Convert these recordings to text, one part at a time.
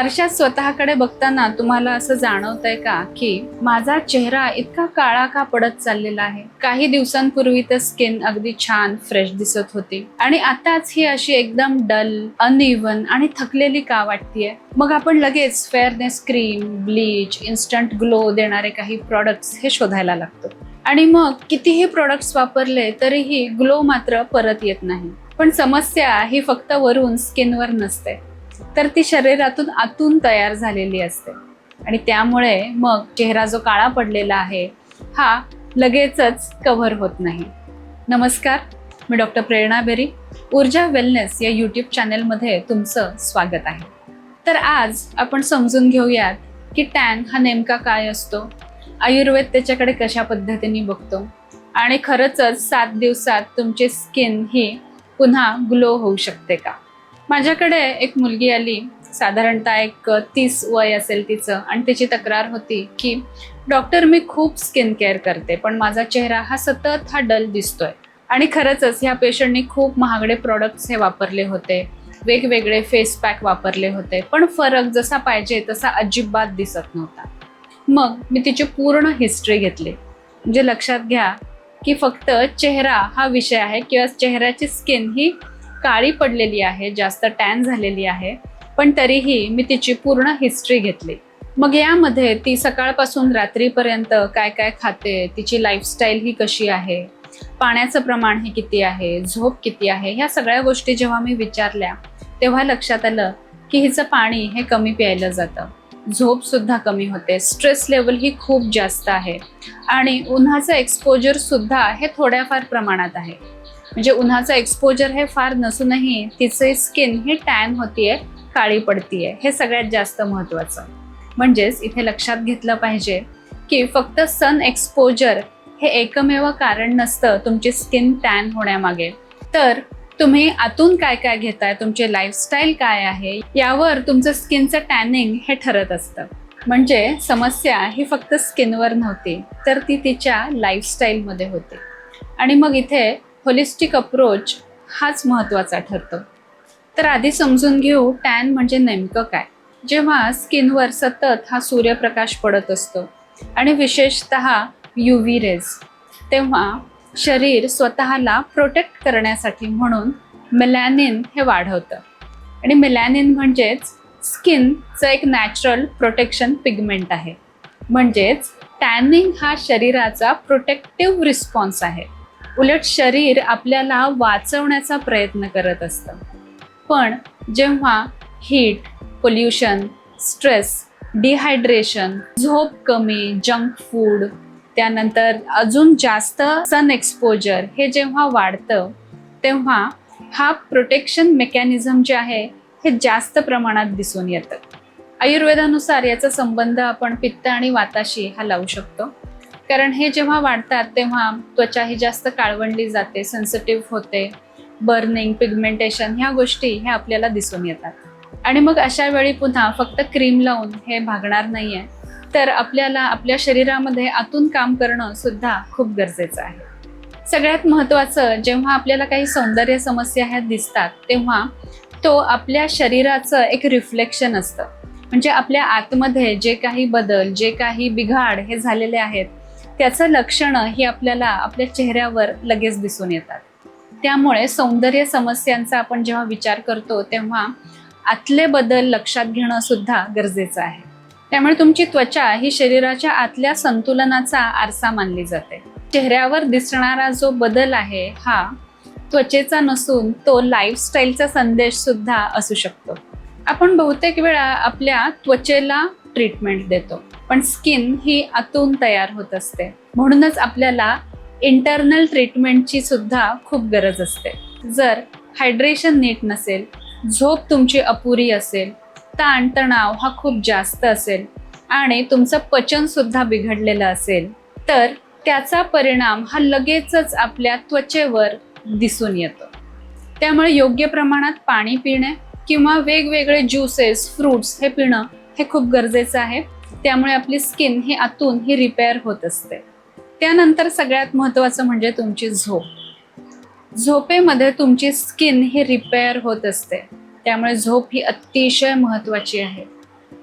आरशात स्वतःकडे बघताना तुम्हाला असं जाणवतंय का की माझा चेहरा इतका काळा का पडत चाललेला आहे? काही दिवसांपूर्वी तर स्किन अगदी छान फ्रेश दिसत होती आणि आताच ही अशी एकदम डल, अनइव्हन आणि थकलेली का वाटतेय? मग आपण लगेच fairness cream, bleach, instant glow देणारे काही प्रॉडक्ट्स हे शोधायला लागतो आणि मग कितीही प्रॉडक्ट्स वापरले तरीही ग्लो मात्र परत येत नाही. पण समस्या ही फक्त वरून स्किनवर नसते, तर ती शरीरातून आतून तयार झालेली असते आणि त्यामुळे मग चेहरा जो काळा पडलेला आहे हा लगेचच कव्हर होत नाही. नमस्कार, मी डॉक्टर प्रेरणा बेरी, ऊर्जा वेलनेस या यूट्यूब चॅनलमध्ये तुमचं स्वागत आहे. तर आज आपण समजून घेऊयात की टॅन हा नेमका काय असतो, आयुर्वेद त्याच्याकडे कशा पद्धतीने बघतो आणि खरंच 7 दिवसात तुमची स्किन ही पुन्हा ग्लो होऊ शकते का. माझ्याकडे एक मुलगी आली, साधारणतः एक 30 वय असेल तिचं, आणि तिची तक्रार होती की डॉक्टर मी खूप स्किन केअर करते पण माझा चेहरा हा सतत डल दिसतोय. आणि खरंच ह्या पेशंटनी खूप महागडे प्रॉडक्ट्स हे वापरले होते, वेगवेगळे फेस पॅक वापरले होते, पण फरक जसा पाहिजे तसा अजिबात दिसत नव्हता. मग मी तिची पूर्ण हिस्ट्री घेतली. म्हणजे लक्षात घ्या की फक्त चेहरा हा विषय आहे किंवा चेहऱ्याची स्किन ही काळी पडलेली आहे, जास्त टॅन झालेली आहे, पण तरीही मी तिची पूर्ण हिस्ट्री घेतली. मग यामध्ये ती सकाळपासून रात्रीपर्यंत काय काय खाते, तिची लाईफस्टाईल ही कशी आहे, पाण्याचं प्रमाण हे किती आहे, झोप किती आहे, ह्या सगळ्या गोष्टी जेव्हा मी विचारल्या तेव्हा लक्षात आलं की हिचं पाणी हे कमी प्यायलं जातं, झोप सुद्धा कमी होते, स्ट्रेस लेवल ही खूप जास्त आहे आणि उन्हाचं एक्सपोजर सुद्धा हे थोड्याफार प्रमाणात आहे. म्हणजे उन्हाचं एक्सपोजर हे फार नसूनही तिचे स्किन ही टॅन होतीये, काळी पडतीये. हे सगळ्यात जास्त महत्त्वाचं. म्हणजेच इथे लक्षात घेतलं पाहिजे की फक्त सन एक्सपोजर हे एकमेव कारण नसतं तुमची स्किन टॅन होण्यामागे, तर तुम्ही आतून काय काय घेताय, तुमचे लाईफस्टाईल काय आहे, यावर तुमचं स्किनचं टॅनिंग हे ठरत असतं. म्हणजे समस्या ही फक्त स्किनवर नव्हती, तर ती तिच्या लाईफस्टाईलमध्ये होती. आणि मग इथे होलिस्टिक अप्रोच हाच महत्त्वाचा ठरतो. तर आधी समजून घेऊ टॅन म्हणजे नेमकं काय. जेव्हा स्किनवर सतत हा सूर्यप्रकाश पडत असतो आणि विशेषतः UV रेज, तेव्हा शरीर स्वतःला प्रोटेक्ट करण्यासाठी म्हणून मेलॅनिन हे वाढवतं. आणि मेलॅनिन म्हणजेच स्किनचं एक नॅचरल प्रोटेक्शन पिगमेंट आहे. म्हणजेच टॅनिंग हा शरीराचा प्रोटेक्टिव्ह रिस्पॉन्स आहे. उलट शरीर आपल्याला वाचवण्याचा प्रयत्न करत असतं. पण जेव्हा हीट, पोल्युशन, स्ट्रेस, डिहायड्रेशन, झोप कमी, जंक फूड, त्यानंतर अजून जास्त सन एक्सपोजर हे जेव्हा वाढतं तेव्हा हा प्रोटेक्शन मेकॅनिझम जे आहे हे जास्त प्रमाणात दिसून येतं. आयुर्वेदानुसार याचा संबंध आपण पित्त आणि वाताशी हा लावू शकतो. कारण हे जेव्हा वाढतात तेव्हा त्वचा ही जास्त काळवंडली जाते, सेन्सिटिव्ह होते, बर्निंग, पिगमेंटेशन ह्या गोष्टी ह्या आपल्याला दिसून येतात. आणि मग अशा वेळी पुन्हा फक्त क्रीम लावून हे भागणार नाहीये, तर आपल्याला आपल्या शरीरामध्ये आतून काम करणं सुद्धा खूप गरजेचं आहे. सगळ्यात महत्त्वाचं, जेव्हा आपल्याला काही सौंदर्य समस्या ह्या दिसतात तेव्हा तो आपल्या शरीराचं एक रिफ्लेक्शन असतं. म्हणजे आपल्या आतमध्ये जे काही बदल, जे काही बिघाड हे झालेले आहेत त्याचं लक्षणं ही आपल्याला आपल्या चेहऱ्यावर लगेच दिसून येतात. त्यामुळे सौंदर्य समस्यांचा आपण जेव्हा विचार करतो तेव्हा आतले बदल लक्षात घेणं सुद्धा गरजेचं आहे. त्यामुळे तुमची त्वचा ही शरीराच्या आतल्या संतुलनाचा आरसा मानली जाते. चेहऱ्यावर दिसणारा जो बदल आहे हा त्वचेचा नसून तो लाईफस्टाईलचा संदेश सुद्धा असू शकतो. आपण बहुतेक वेळा आपल्या त्वचेला ट्रीटमेंट देतो, पण स्किन ही आतून तयार होत असते. म्हणूनच आपल्याला इंटरनल ट्रीटमेंटची सुद्धा खूप गरज असते. जर हायड्रेशन नीट नसेल, झोप तुमची अपुरी असेल, ताणतणाव हा खूप जास्त असेल आणि तुमचं पचन सुद्धा बिघडलेलं असेल, तर त्याचा परिणाम हा लगेचच आपल्या त्वचेवर दिसून येतो. त्यामुळे योग्य प्रमाणात पाणी पिणे किंवा वेगवेगळे ज्यूसेस, फ्रूट्स हे पिणं हे खूप गरजेचं आहे. त्यामुळे आपली स्किन ही आतून ही रिपेअर होत असते. त्यानंतर सगळ्यात महत्त्वाचं म्हणजे तुमची झोप. झोपेमध्ये तुमची स्किन ही रिपेअर होत असते, त्यामुळे झोप ही अतिशय महत्त्वाची आहे.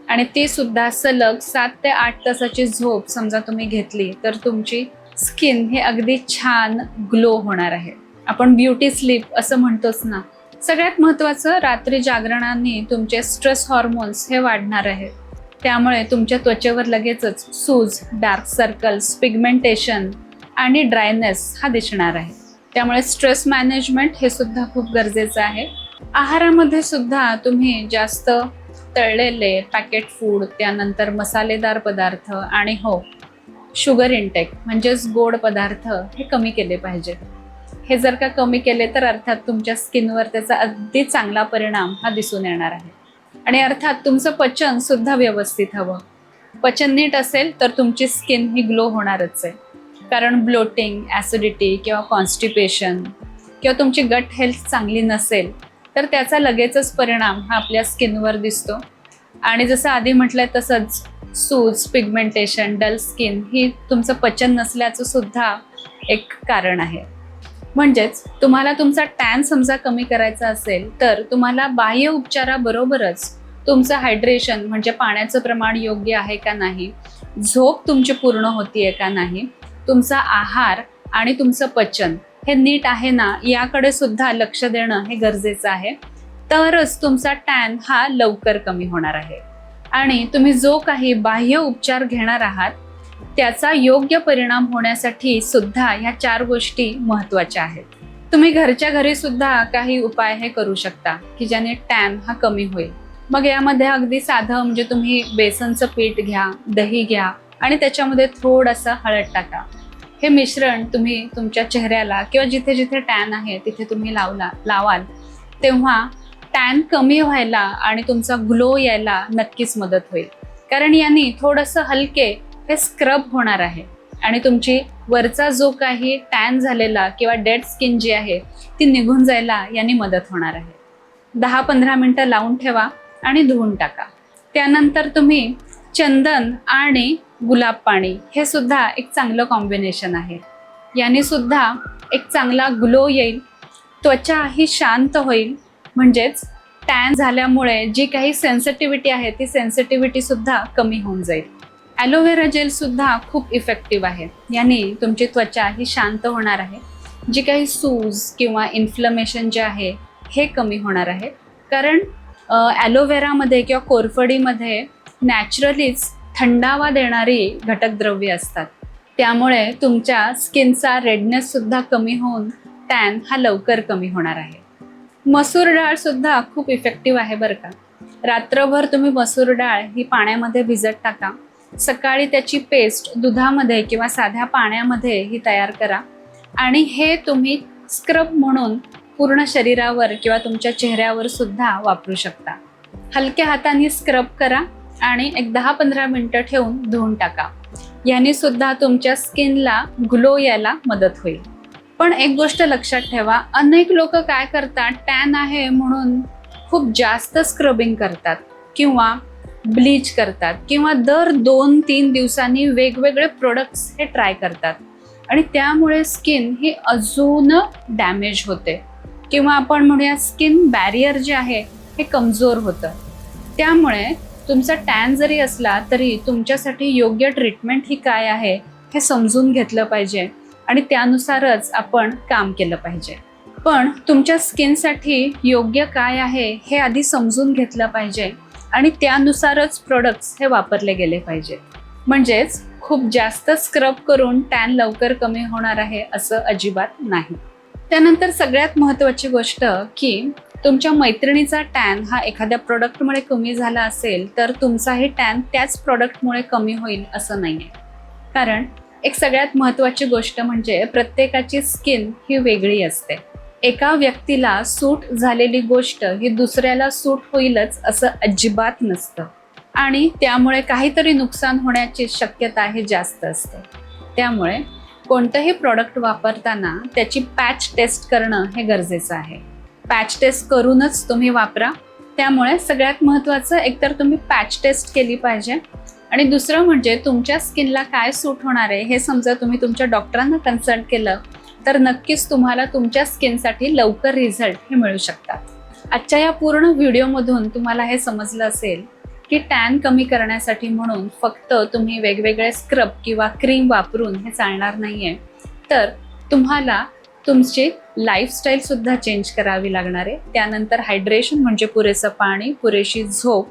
आणि ती सुद्धा सलग 7 ते 8 तासाची झोप समजा तुम्ही घेतली तर तुमची स्किन हे अगदी छान ग्लो होणार आहे. आपण ब्युटी स्लीप असं म्हणतोच ना. सगळ्यात महत्त्वाचं, रात्री जागरणाने तुमचे स्ट्रेस हॉर्मोन्स हे वाढणार आहेत. त्यामुळे तुमच्या त्वचेवर लगेचच सूज, डार्क सर्कल्स, पिगमेंटेशन आणि ड्रायनेस हा दिसणार आहे. त्यामुळे स्ट्रेस मॅनेजमेंट हे सुद्धा खूप गरजेचं आहे. आहारामध्ये सुद्धा तुम्ही जास्त तळलेले पॅकेट फूड, त्यानंतर मसालेदार पदार्थ आणि शुगर इंटेक म्हणजेच गोड पदार्थ हे कमी केले पाहिजे. हे जर का कमी केले तर अर्थात तुमच्या स्किनवर त्याचा अगदी चांगला परिणाम हा दिसून येणार आहे. आणि अर्थात तुमचं पचन सुद्धा व्यवस्थित हवं. पचन नीट असेल तर तुमची स्किन ही ग्लो होणारच आहे. कारण ब्लोटिंग, ॲसिडिटी किंवा कॉन्स्टिपेशन किंवा तुमची गट हेल्थ चांगली नसेल तर त्याचा लगेचच परिणाम हा आपल्या स्किनवर दिसतो. आणि जसं आधी म्हटलंय तसंच सूज, पिगमेंटेशन, डल स्किन ही तुमचं पचन नसल्याचं सुद्धा एक कारण आहे. म्हणजेच तुम्हाला तुमचा टॅन समजा कमी करायचा असेल तर तुम्हाला बाह्य उपचाराबरोबरच तुमचं हायड्रेशन म्हणजे पाण्याचं प्रमाण योग्य आहे का नाही, झोप तुमची पूर्ण होतीये का नाही, तुमचा आहार आणि तुमचं पचन हे नीट आहे ना, याकडे सुद्धा लक्ष देणं हे गरजेचं आहे. तरच तुमचा टॅन हा लवकर कमी होणार आहे. आणि तुम्ही जो काही बाह्य उपचार घेणार आहात त्याचा योग्य परिणाम होण्यासाठी सुद्धा ह्या 4 गोष्टी महत्त्वाच्या आहेत. तुम्ही घरच्या घरी सुद्धा काही उपाय हे करू शकता की ज्याने टॅन हा कमी होईल. मग यामध्ये अगदी साधं म्हणजे तुम्ही बेसनचं पीठ घ्या, दही घ्या आणि त्याच्यामध्ये थोडंसं हळद टाका. हे मिश्रण तुम्ही तुमच्या चेहऱ्याला किंवा जिथे जिथे टॅन आहे तिथे तुम्ही लावाल तेव्हा टॅन कमी व्हायला आणि तुमचा ग्लो यायला नक्कीच मदत होईल. कारण यांनी थोडंसं हलके हे स्क्रब होणार आहे आणि तुमची वरचा जो काही टॅन झालेला किंवा डेड स्किन जी आहे ती निघून जायला यांनी मदत होणार आहे. 10-15 मिनटं लावून ठेवा आणि धुवून टाका. त्यानंतर तुम्ही चंदन आणि गुलाब पाणी हे सुद्धा एक चांगलं कॉम्बिनेशन आहे. याने सुद्धा एक चांगला ग्लो येईल, त्वचा ही शांत होईल. म्हणजेच टॅन झाल्यामुळे जी काही सेन्सिटिव्हिटी आहे ती सेन्सिटिव्हिटी सुद्धा कमी होऊन जाईल. ॲलोव्हेरा जेल सुद्धा खूप इफेक्टिव्ह आहे. याने तुमची त्वचा ही शांत होणार आहे. जी काही सूज किंवा इन्फ्लमेशन जे आहे हे कमी होणार आहे. कारण ॲलोव्हेरामध्ये किंवा कोरफडीमध्ये नॅचरलीच थंडावा देणारी घटकद्रव्ये असतात. त्यामुळे तुमच्या स्किनचा रेडनेस सुद्धा कमी होऊन टॅन हा लवकर कमी होणार आहे. मसूर डाळ सुद्धा खूप इफेक्टिव्ह आहे बरं का. रात्रभर तुम्ही मसूर डाळ ही पाण्यामध्ये भिजत टाका. सकाळी त्याची पेस्ट दुधामध्ये किंवा साध्या पाण्यामध्ये ही तयार करा आणि हे तुम्ही स्क्रब म्हणून पूर्ण शरीरावर किंवा तुमच्या चेहऱ्यावर सुद्धा वापरू शकता. हलक्या हाताने स्क्रब करा आणि एक 10-15 मिनटं ठेवून धुवून टाका. याने सुद्धा तुमच्या स्किनला ग्लो यायला मदत होईल. पण एक गोष्ट लक्षात ठेवा, अनेक लोक काय करतात, टॅन आहे म्हणून खूप जास्त स्क्रबिंग करतात किंवा ब्लीच करतात किंवा दर 2-3 दिवसांनी वेगवेगळे प्रोडक्ट्स हे ट्राय करतात आणि त्यामुळे स्किन ही अजून डॅमेज होते किंवा आपण म्हणूया स्किन बॅरियर जे आहे हे कमजोर होतं. त्यामुळे तुमचा टॅन जरी असला तरी तुमच्यासाठी योग्य ट्रीटमेंट ही काय आहे हे समजून घेतलं पाहिजे आणि त्यानुसारच आपण काम केलं पाहिजे. पण तुमच्या स्किनसाठी योग्य काय आहे हे आधी समजून घेतलं पाहिजे आणि त्यानुसारच प्रोडक्ट्स हे वापरले गेले पाहिजे. म्हणजेच खूप जास्त स्क्रब करून टॅन लवकर कमी होणार आहे असं अजिबात नाही. त्यानंतर सगळ्यात महत्त्वाची गोष्ट की तुमच्या मैत्रिणीचा टॅन हा एखाद्या प्रोडक्टमुळे कमी झाला असेल तर तुमचाही टॅन त्याच प्रोडक्टमुळे कमी होईल असं नाही आहे. कारण एक सगळ्यात महत्त्वाची गोष्ट म्हणजे प्रत्येकाची स्किन ही वेगळी असते. एका व्यक्तीला सूट झालेली गोष्ट ही दुसऱ्याला सूट होईलच असं अजिबात नसतं आणि त्यामुळे काहीतरी नुकसान होण्याची शक्यता ही जास्त असते. त्यामुळे कोणतंही प्रॉडक्ट वापरताना त्याची पॅच टेस्ट करणं हे गरजेचं आहे. पॅच टेस्ट करूनच तुम्ही वापरा. त्यामुळे सगळ्यात महत्त्वाचं एकतर तुम्ही पॅच टेस्ट केली पाहिजे आणि दुसरं म्हणजे तुमच्या स्किनला काय सूट होणार आहे हे समजा तुम्ही तुमच्या डॉक्टरांना कन्सल्ट केलं तर नक्कीच तुम्हाला तुमच्या स्किनसाठी लवकर रिझल्ट हे मिळू शकतात. आजच्या या पूर्ण व्हिडिओमधून तुम्हाला हे समजलं असेल की टॅन कमी करण्यासाठी म्हणून फक्त तुम्ही वेगवेगळे स्क्रब किंवा क्रीम वापरून हे चालणार नाहीये, तर तुम्हाला तुमची लाईफस्टाईल सुद्धा चेंज करावी लागणार आहे. त्यानंतर हायड्रेशन म्हणजे पुरेसं पाणी, पुरेशी झोप,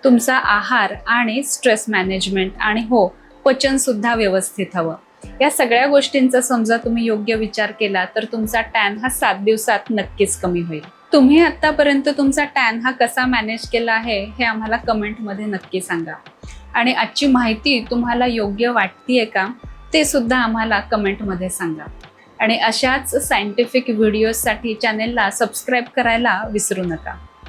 तुमचा आहार आणि स्ट्रेस मॅनेजमेंट आणि हो, पचन सुद्धा व्यवस्थित हवं. या सगळ्या गोष्टींचा समजा तुम्ही योग्य विचार केला तर तुमचा टॅन हा 7 दिवसात नक्कीच कमी होईल. तुम्ही आतापर्यंत तुमचा टॅन हा कसा मॅनेज केला आहे हे आम्हाला कमेंटमध्ये नक्की सांगा. आणि आजची माहिती तुम्हाला योग्य वाटतीये का ते सुद्धा आम्हाला कमेंटमध्ये सांगा. आणि अशाच सायंटिफिक व्हिडिओजसाठी चॅनेलला सबस्क्राईब करायला विसरू नका.